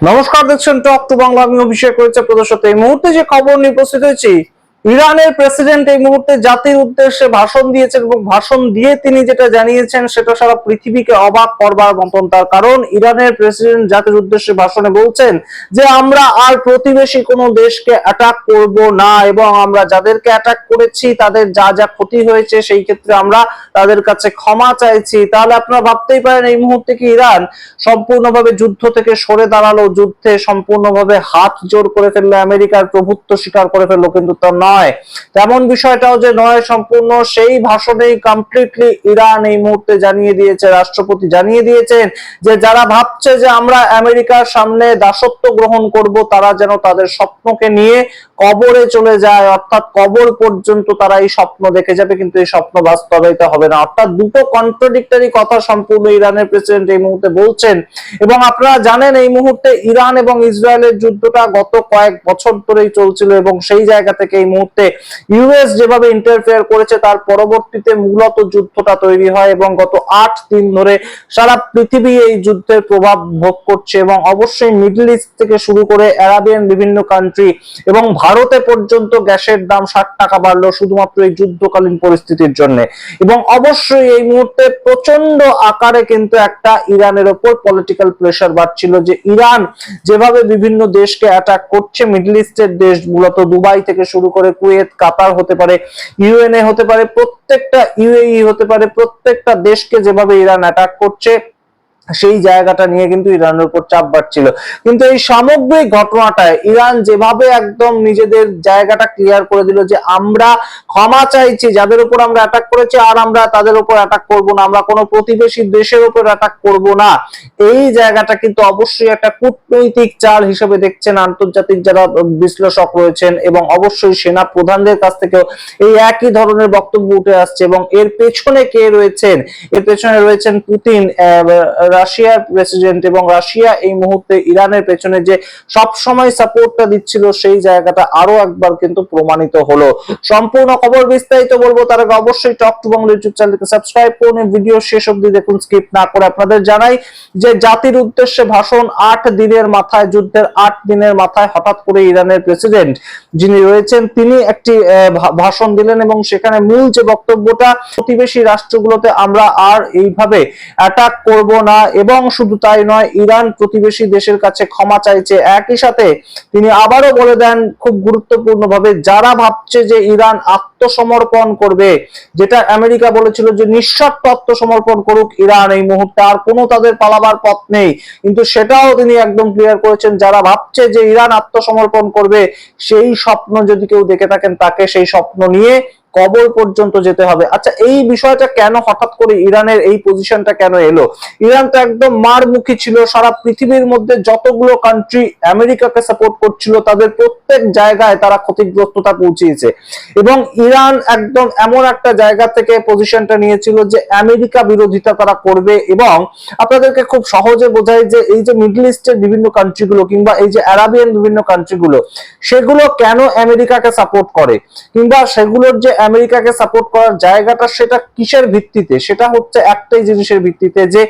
নমস্কার, দেখছেন talk to Bangla. আমি অভিষেক করেছে প্রদর্শিত এই মুহূর্তে যে খবর নিয়ে উপস্থিত হয়েছি, ইরানের প্রেসিডেন্ট এই মুহূর্তে জাতির উদ্দেশ্যে ভাষণ দিয়েছেন এবং ভাষণ দিয়ে তিনি যেটা জানিয়েছেন সেটা সারা পৃথিবীকে অবাক করবার মতন। তার কারণ ইরানের প্রেসিডেন্ট জাতির উদ্দেশ্যে ভাষণে বলছেন যে আমরা আর প্রতিবেশী কোনো দেশকে অ্যাটাক করব না, এবং আমরা যাদেরকে অ্যাটাক করেছি তাদের যা যা ক্ষতি হয়েছে সেই ক্ষেত্রে আমরা তাদের কাছে ক্ষমা চাইছি। তাহলে আপনারা ভাবতেই পারেন এই মুহূর্তে কি ইরান সম্পূর্ণভাবে যুদ্ধ থেকে সরে দাঁড়ালো, যুদ্ধে সম্পূর্ণভাবে হাত জোড় করে ফেললো, আমেরিকার প্রভুত্ব স্বীকার করে ফেললো? কিন্তু তা নয়, তেমন বিষয়টাও যে নয়। সম্পূর্ণ সেই ভাষণেই কমপ্লিটলি ইরান এই মুহূর্তে জানিয়ে দিয়েছে, রাষ্ট্রপতি জানিয়ে দিয়েছেন যে যারা ভাবছে যে আমরা আমেরিকার সামনে দাসত্ব গ্রহণ করব, তারা যেন তাদের স্বপ্নকে নিয়ে কবরে চলে যায়, অর্থাৎ কবর পর্যন্ত তারা এই স্বপ্ন দেখে যাবে, কিন্তু এই স্বপ্ন বাস্তবায়িত হবে না। অর্থাৎ দুটো কন্ট্রাডিক্টরি কথা সম্পূর্ণ ইরানের প্রেসিডেন্ট এই মুহূর্তে বলছেন। এবং আপনারা জানেন এই মুহূর্তে ইরান এবং ইসরায়েলের যুদ্ধটা গত কয়েক বছর ধরেই চলছিল, এবং সেই জায়গা থেকে এই মুহূর্তে ইউএস যেভাবে ইন্টারফেয়ার করেছে তার পরবর্তীতে মূলত যুদ্ধটা তৈরি হয়, এবং গত 8 দিন ধরে সারা পৃথিবী এই যুদ্ধের প্রভাব ভোগ করছে। এবং অবশ্যই মিডল ইস্ট থেকে শুরু করে আরাবিয়ান বিভিন্ন কান্ট্রি এবং ভারতে পর্যন্ত গ্যাসের দাম 60 টাকা বাড়লো শুধুমাত্র এই যুদ্ধকালীন পরিস্থিতির জন্য। এবং অবশ্যই এই মুহূর্তে প্রচন্ড আকারে কিন্তু একটা ইরানের ওপর পলিটিক্যাল প্রেসার বাড়ছিল, যে ইরান যেভাবে বিভিন্ন দেশকে অ্যাটাক করছে, মিডল ইস্টের দেশ মূলত দুবাই থেকে শুরু করে কুয়েত, কাতার হতে পারে, ইউএনএ হতে পারে, প্রত্যেকটা ইউএই হতে পারে, প্রত্যেকটা দেশকে যেভাবে ইরান অ্যাটাক করছে সেই জায়গাটা নিয়ে কিন্তু ইরানের উপর চাপ বাড়ছিল। কিন্তু এই সামগ্রিক ঘটনাটায় ইরান যেভাবে একদম নিজেদের জায়গাটা ক্লিয়ার করে দিল যে আমরা ক্ষমা চাইছি যাদের উপর আমরা অ্যাটাক করেছি, আর আমরা তাদের উপর অ্যাটাক করব না, আমরা কোনো প্রতিবেশী দেশের উপর অ্যাটাক করব না, এই জায়গাটা কিন্তু অবশ্যই একটা কূটনৈতিক চাল হিসেবে দেখছেন আন্তর্জাতিক যারা বিশ্লেষক রয়েছেন, এবং অবশ্যই সেনা প্রধানদের কাছ থেকেও এই একই ধরনের বক্তব্য উঠে আসছে। এবং এর পেছনে কে রয়েছেন? এর পেছনে রয়েছেন পুতিন, রাশিয়ার প্রেসিডেন্ট, এবং রাশিয়া এই মুহূর্তে ইরানের পেছনে যে সব সময় সাপোর্টটা দিচ্ছিল সেই জায়গাটা আরো একবার কিন্তু প্রমাণিত হলো। সম্পূর্ণ খবর বিস্তারিত বলবো, তার আগে অবশ্যই টক টু বাংলা ইউটিউব চ্যানেলকে সাবস্ক্রাইব করুন, ভিডিও শেষ অবধি দেখুন, স্কিপ না করে। আপনাদের জানাই যে জাতির উদ্দেশ্যে ভাষণ 8 দিনের মাথায়, যুদ্ধের 8 দিনের মাথায় হঠাৎ করে ইরানের প্রেসিডেন্ট যিনি রয়েছেন তিনি একটি ভাষণ দিলেন, এবং সেখানে মূল যে বক্তব্যটা, প্রতিবেশী রাষ্ট্রগুলোতে আমরা আর এইভাবে অ্যাটাক করব না, এবং শুধু তাই নয়, ইরান প্রতিবেশী দেশের কাছে ক্ষমা চাইছে। একই সাথে তিনি আবারও বলে দেন খুব গুরুত্বপূর্ণ ভাবে, যারা ভাবছে যে ইরান আত্মসমর্পণ করবে, যেটা আমেরিকা বলেছিল যে নিঃশর্ত আত্মসমর্পণ করুক ইরান, এই মুহূর্তে আর কোনো তাদের পালাবার পথ নেই, কিন্তু সেটাও তিনি একদম ক্লিয়ার করেছেন, যারা ভাবছে যে ইরান আত্মসমর্পণ করবে সেই স্বপ্ন যদি কেউ দেখে থাকেন তাকে সেই স্বপ্ন নিয়ে কবর পর্যন্ত যেতে হবে। আচ্ছা, এই বিষয়টা কেন হঠাৎ করে ইরানের এই পজিশনটা কেন এলো? ইরান তো একদম মারমুখী ছিল, সারা পৃথিবীর মধ্যে যতগুলো কান্ট্রি আমেরিকাকে সাপোর্ট করছিল তাদের প্রত্যেক জায়গায় তারা ক্ষতিগ্রস্ততা পৌঁছিয়েছে, এবং ইরান একদম এমন একটা জায়গা থেকে পজিশনটা নিয়েছিল যে আমেরিকা বিরোধিতা তারা করবে। এবং আপনাদেরকে খুব সহজে বোঝাই যে এই যে মিডল ইস্টের বিভিন্ন কান্ট্রিগুলো কিংবা এই যে আরাবিয়ান বিভিন্ন কান্ট্রিগুলো, সেগুলো কেন আমেরিকাকে সাপোর্ট করে, কিংবা সেগুলোর যে আমেরিকাকে সাপোর্ট করার জায়গাটা সেটা কিসের ভিত্তিতে? সেটা হচ্ছে একটাই জিনিসের ভিত্তিতে, যে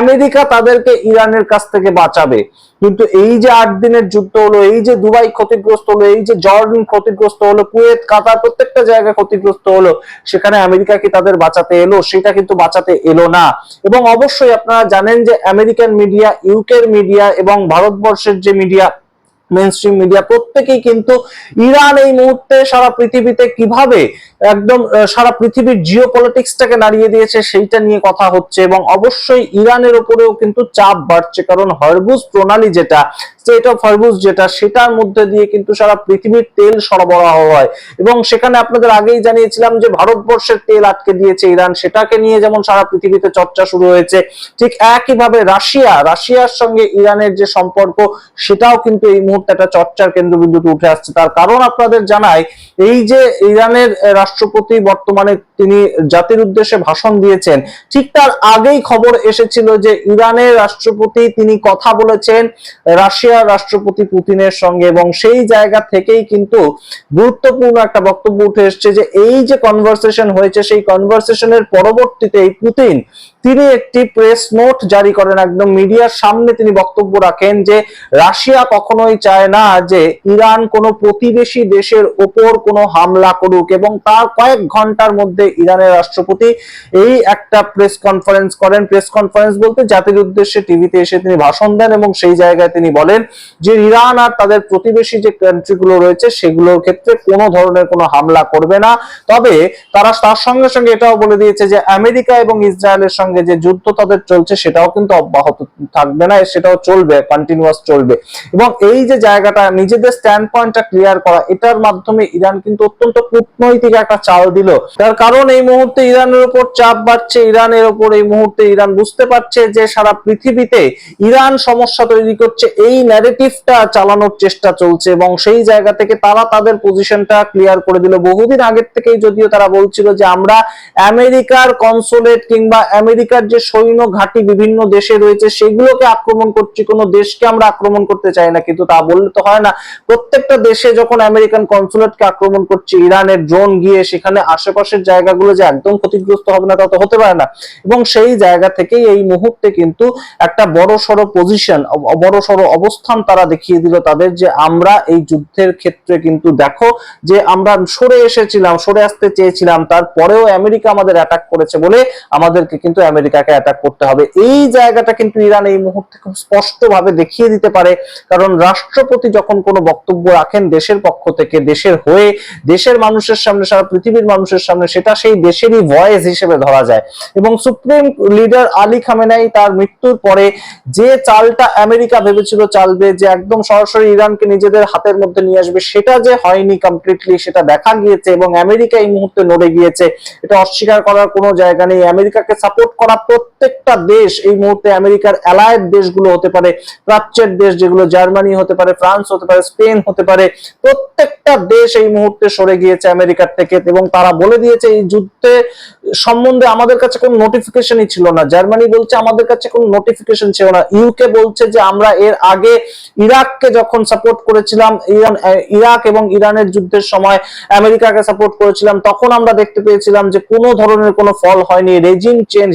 আমেরিকা তাদেরকে ইরানের কাছ থেকে বাঁচাবে। কিন্তু এই যে 8 দিনের যুদ্ধ হলো, এই যে দুবাই ক্ষতিগ্রস্ত হলো, এই যে জর্ডান ক্ষতিগ্রস্ত হলো, কুয়েত, কাতার, প্রত্যেকটা জায়গায় ক্ষতিগ্রস্ত হলো, সেখানে আমেরিকা কি তাদের বাঁচাতে এলো? সেটা কিন্তু বাঁচাতে এলো না। এবং অবশ্যই আপনারা জানেন যে আমেরিকান মিডিয়া, ইউকের মিডিয়া এবং ভারতবর্ষের যে মিডিয়া, মেইনস্ট্রিম মিডিয়া, প্রত্যেকেই কিন্তু ইরান এই মুহূর্তে সারা পৃথিবীতে কিভাবে একদম সারা পৃথিবীর জিওপলিটিক্সটাকে নাড়িয়ে দিয়েছে সেইটা নিয়ে কথা হচ্ছে। এবং অবশ্যই ইরানের উপরেও কিন্তু চাপ বাড়ছে, কারণ হরমুজ প্রণালী যেটা, স্ট্রেট অফ হরমুজ যেটা, সেটার মধ্যে দিয়ে কিন্তু সারা পৃথিবীর তেল সরবরাহ হয়, এবং সেখানে আপনাদের আগেই জানিয়েছিলাম যে ভারতবর্ষের তেল আটকে দিয়েছে ইরান, সেটাকে নিয়ে যেমন সারা পৃথিবীতে চর্চা শুরু হয়েছে, ঠিক একইভাবে রাশিয়ার সঙ্গে ইরানের যে সম্পর্ক, সেটাও কিন্তু এই মুহূর্তে একটা চর্চার কেন্দ্রবিন্দুতে উঠে আসছে। তার কারণ আপনাদের জানাই, এই যে ইরানের রাষ্ট্রপতি বর্তমানে তিনি জাতির উদ্দেশ্যে ভাষণ দিয়েছেন, ঠিক তার আগেই খবর এসেছিল যে ইরানের রাষ্ট্রপতি তিনি কথা বলেছেন রাশিয়ার রাষ্ট্রপতি পুতিনের সঙ্গে, এবং সেই জায়গা থেকেই কিন্তু গুরুত্বপূর্ণ একটা বক্তব্য উঠে এসেছে যে এই যে কনভারসেশন হয়েছে সেই কনভারসেশনের পরবর্তীতে পুতিন তিনি একটি প্রেস নোট জারি করেন, একদম মিডিয়ার সামনে তিনি বক্তব্য রাখেন যে রাশিয়া কখনোই চায় না যে ইরান কোনো প্রতিবেশী দেশের ওপর কোনো হামলা করুক, এবং তার কয়েক ঘন্টার মধ্যে ইরানের রাষ্ট্রপতি এই একটা প্রেস কনফারেন্স করেন। প্রেস কনফারেন্স বলতে জাতির উদ্দেশ্যে টিভিতে এসে তিনি ভাষণ দেন, এবং সেই জায়গায় তিনি বলেন যে ইরান আর তাদের প্রতিবেশী যে কান্ট্রিগুলো রয়েছে সেগুলোর ক্ষেত্রে কোনো ধরনের কোনো হামলা করবে না। তবে তারা তার সঙ্গে সঙ্গে এটাও বলে দিয়েছে যে আমেরিকা এবং ইসরায়েলের সঙ্গে যে যুদ্ধ তাদের চলছে সেটাও কিন্তু অব্যাহত থাকবে না, সেটাও চলবে, কন্টিনিউয়াস চলবে। এবং এই যে জায়গাটা নিজেদের স্ট্যান্ড পয়েন্টটা ক্লিয়ার করা, এটার মাধ্যমে ইরান কিন্তু অত্যন্ত কূটনৈতিক একটা চাল দিল। তার কারণ এই মুহূর্তে ইরানের উপর চাপ বাড়ছে, ইরানের উপর এই মুহূর্তে ইরান বুঝতে পারছে যে সারা পৃথিবীতে ইরান সমস্যা তৈরি করছে, এই ন্যারেটিভটা চালানোর চেষ্টা চলছে, এবং সেই জায়গা থেকে তারা তাদের পজিশনটা ক্লিয়ার করে দিল। বহুদিন আগের থেকেই যদিও তারা বলছিল যে আমরা আমেরিকার কনসুলেট কিংবা আমেরিকার যে সৈন্য ঘাঁটি বিভিন্ন দেশে রয়েছে সেগুলোকে আক্রমণ করছি, কোনো দেশকে আমরা আক্রমণ করতে চাই না, কিন্তু তা বললে তো হয় না। প্রত্যেকটা দেশে যখন আমেরিকান কনসুলেটকে আক্রমণ করছে ইরানের ড্রোন গিয়ে, সেখানে আশেপাশের জায়গাগুলো যে একদম ক্ষতিগ্রস্ত হবে না তা তো হতে পারে না। এবং সেই জায়গা থেকেই এই মুহূর্তে কিন্তু একটা বড় সড়ো পজিশন, বড় সড়ো অবস্থান তারা দেখিয়ে দিল তাদের, যে আমরা এই যুদ্ধের ক্ষেত্রে কিন্তু দেখো যে আমরা সরে এসেছিলাম, সরে আসতে চেয়েছিলাম, তারপরেও আমেরিকা আমাদের অ্যাটাক করেছে বলে আমাদেরকে কিন্তু আমেরিকাকে অ্যাটাক করতে হবে। এই জায়গাটা কিন্তু ইরান এই মুহূর্তে খুব স্পষ্টভাবে দেখিয়ে দিতে পারে, কারণ রাষ্ট্রপতি যখন কোনো বক্তব্য রাখেন দেশের পক্ষ থেকে, দেশের হয়ে, দেশের মানুষের সামনে, সারা পৃথিবীর মানুষের সামনে, সেটা সেই দেশেরই ভয়েস হিসেবে ধরা যায়। এবং সুপ্রিম লিডার আলী খামেনাই তার মৃত্যুর পরে যে চালটা আমেরিকা ভেবেছিল চালবে, যে একদম সরাসরি ইরানকে নিজেদের হাতের মধ্যে নিয়ে আসবে, সেটা যে হয়নি কমপ্লিটলি, সেটা দেখা গিয়েছে। এবং আমেরিকা এই মুহূর্তে নড়ে গিয়েছে, এটা অস্বীকার করার কোনো জায়গা নেই। আমেরিকাকে সাপোর্ট করা প্রত্যেকটা দেশ এই মুহূর্তে আমেরিকার অ্যালায়েড দেশগুলো হতে পারে, প্রাচ্যের দেশ যেগুলো, জার্মানি হতে পারে, ফ্রান্স হতে পারে, স্পেন হতে পারে, প্রত্যেকটা দেশ এই মুহূর্তে সরে গিয়েছে আমেরিকার থেকে। এবং তারা বলে দিয়েছে এই যুদ্ধে সম্বন্ধে আমাদের কাছে কোনো নোটিফিকেশনই ছিল না। জার্মানি বলছে আমাদের কাছে কোনো নোটিফিকেশন ছিল না। ইউকে বলছে যে আমরা এর আগে ইরাককে যখন সাপোর্ট করেছিলাম, ইরাক এবং ইরানের যুদ্ধের সময় আমেরিকাকে সাপোর্ট করেছিলাম, তখন আমরা দেখতে পেয়েছিলাম যে কোনো ধরনের কোনো ফল হয়নি। রেজিম চেঞ্জ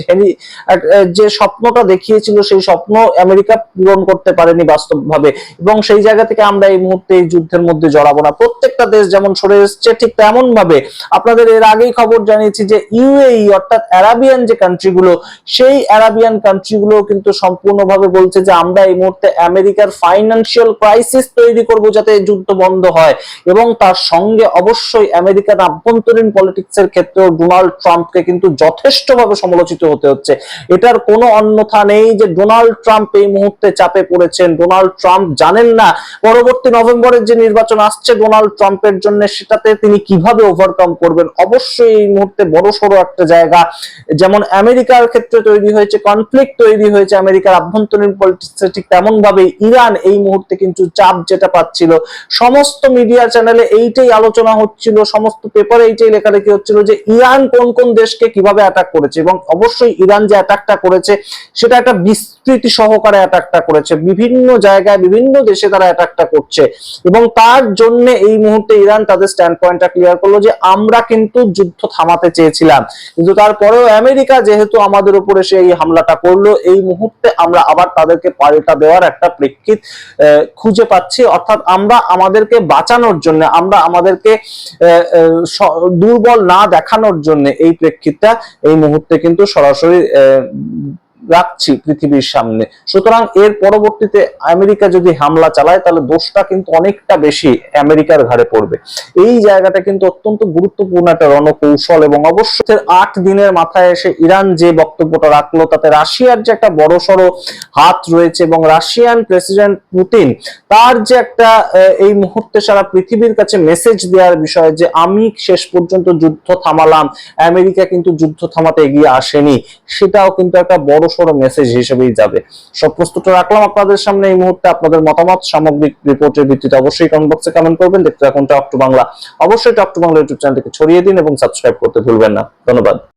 যে স্বপ্নটা দেখিয়েছিল সেই স্বপ্ন আমেরিকা পূরণ করতে পারেনি বাস্তবভাবে। এবং সেই জায়গা থেকে আমরা এই মুহূর্তে এই যুদ্ধের মধ্যে জড়াবো না। প্রত্যেকটা দেশ যেমন সরে এসছে, ঠিক তেমন ভাবে আপনাদের এর আগেই খবর জানিয়েছি যে ইউএই অর্থাৎ আরাবিয়ান যে কান্ট্রিগুলো, সেই আরাবিয়ান কান্ট্রিগুলো কিন্তু সম্পূর্ণভাবে বলছে যে আমরা এই মুহূর্তে আমেরিকার ফাইন্যান্সিয়াল ক্রাইসিস তৈরি করব যাতে যুদ্ধ বন্ধ হয়। এবং তার সঙ্গে অবশ্যই আমেরিকার আভ্যন্তরীণ পলিটিক্সের ক্ষেত্রেও ডোনাল্ড ট্রাম্পকে কিন্তু যথেষ্টভাবে সমালোচিত হতে হচ্ছে। এটার কোনো অন্যথা নেই যে ডোনাল্ড ট্রাম্প এই মুহূর্তে চাপে পড়েছেন। ডোনাল্ড ট্রাম্প জানেন না পরবর্তী নভেম্বরের যে নির্বাচন আসছে ডোনাল্ড ট্রাম্পের জন্য, সেটাতে তিনি কিভাবে ওভারকাম করবেন। অবশ্যই এই মুহূর্তে বড় সড়ো একটা জায়গা, যেমন আমেরিকার ক্ষেত্রে তৈরি হয়েছে, কনফ্লিক্ট তৈরি হয়েছে আমেরিকার আভ্যন্তরীণ পলিটিক্সে, ঠিক তেমন ভাবে ইরান এই মুহূর্তে কিন্তু চাপ যেটা পাচ্ছিল, সমস্ত মিডিয়া চ্যানেলে এইটাই আলোচনা হচ্ছিল, সমস্ত পেপারে এইটাই লেখালেখি হচ্ছিল যে ইরান কোন কোন দেশকে কিভাবে অ্যাটাক করেছে। এবং অবশ্যই ইরান যে অ্যাটাকটা করেছে সেটা একটা বিস্তৃতি সহকারে অ্যাটাকটা করেছে, বিভিন্ন জায়গায় বিভিন্ন দেশে তারা অ্যাটাকটা করছে। এবং তার জন্য এই মুহূর্তে ইরান তাদের স্ট্যান্ড পয়েন্টটা ক্লিয়ার করলো যে আমরা কিন্তু যুদ্ধ থামাতে চেয়েছিলাম, কিন্তু তারপরেও আমেরিকা যেহেতু আমাদের উপরে এসে এই হামলাটা করলো, এই মুহূর্তে আমরা আবার তাদেরকে পাল্টা দেওয়ার একটা প্রেক্ষিত খুঁজে পাচ্ছি। অর্থাৎ আমরা আমাদেরকে বাঁচানোর জন্য, আমরা আমাদেরকে দুর্বল না দেখানোর জন্য এই প্রেক্ষিতটা এই মুহূর্তে কিন্তু সরাসরি রাখছি পৃথিবীর সামনে। সুতরাং এর পরবর্তীতে আমেরিকা যদি হামলা চালায় তাহলে দোষটা কিন্তু অনেকটা বেশি আমেরিকার ঘাড়ে পড়বে। এই জায়গাটা কিন্তু অত্যন্ত গুরুত্বপূর্ণ একটা রণকৌশল। এবং অবশ্যই 8 দিনের মাথায় এসে ইরান যে বক্তব্যটা রাখলো তাতে রাশিয়ার যে একটা বড়সড় হাত রয়েছে, এবং রাশিয়ান প্রেসিডেন্ট পুতিন তার যে একটা এই মুহূর্তে সারা পৃথিবীর কাছে মেসেজ দেওয়ার বিষয় যে আমি শেষ পর্যন্ত যুদ্ধ থামালাম, আমেরিকা কিন্তু যুদ্ধ থামাতে এগিয়ে আসেনি, সেটাও কিন্তু একটা বড় সড় মেসেজ হিসেবেই যাবে। সব প্রস্তুত রাখলাম আপনাদের সামনে এই মুহূর্তে। আপনাদের মতামত সামগ্রিক রিপোর্টের ভিত্তিতে অবশ্যই কমেন্ট বক্সে কমেন্ট করবেন। দেখতে থাকুন টক টু বাংলা। অবশ্যই টক টু বাংলা ইউটিউব চ্যানেলটিকে ছড়িয়ে দিন এবং সাবস্ক্রাইব করতে ভুলবেন না। ধন্যবাদ।